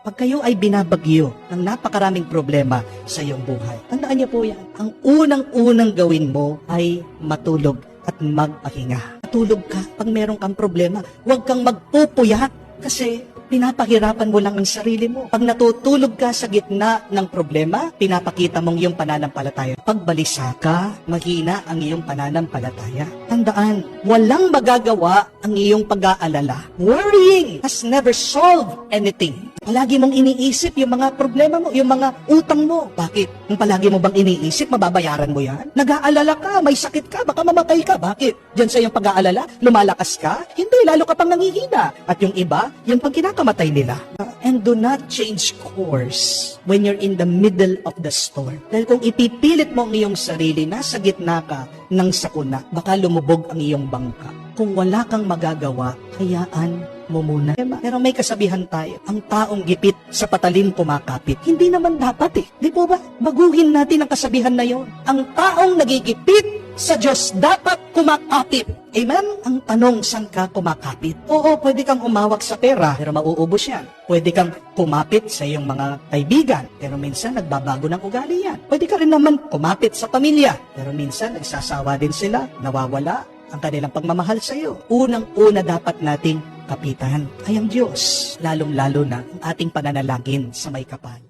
Pag kayo ay binabagyo ng napakaraming problema sa iyong buhay, tandaan niyo po yan. Ang unang-unang gawin mo ay matulog at magpahinga. Matulog ka pag meron kang problema. Huwag kang magpupuyat kasi pinapahirapan mo lang ang sarili mo. Pag natutulog ka sa gitna ng problema, pinapakita mong iyong pananampalataya. Pag balisa ka, mahina ang iyong pananampalataya. Tandaan, walang magagawa ang iyong pag-aalala. Worrying has never solved anything. Palagi mong iniisip yung mga problema mo, yung mga utang mo. Bakit? Kung palagi mo bang iniisip, mababayaran mo yan? Nag-aalala ka, may sakit ka, baka mamatay ka. Bakit? Diyan sa iyong pag-aalala, lumalakas ka? Hindi, lalo ka pang nanghihina. At yung iba, yung pag kinakamatay nila. And do not change course when you're in the middle of the storm. Dahil kung ipipilit mo ang iyong sarili, nasa gitna ka ng sakuna, baka lumubog ang iyong bangka. Kung wala kang magagawa, hayaan mo muna. Pero may kasabihan tayo, ang taong gipit sa patalim kumakapit. Hindi naman dapat Di po ba? Baguhin natin ang kasabihan na yon. Ang taong nagigipit sa Diyos dapat kumakapit. Amen? Ang tanong, saan ka kumakapit? Oo, pwede kang umawak sa pera, pero mauubos yan. Pwede kang kumapit sa iyong mga kaibigan, pero minsan nagbabago ng ugali yan. Pwede ka rin naman kumapit sa pamilya, pero minsan nagsasawa din sila, nawawala ang kanilang pagmamahal sa iyo. Unang-una dapat nating kapitan ay ang Diyos, lalong-lalo na ang ating pananalangin sa may kapal.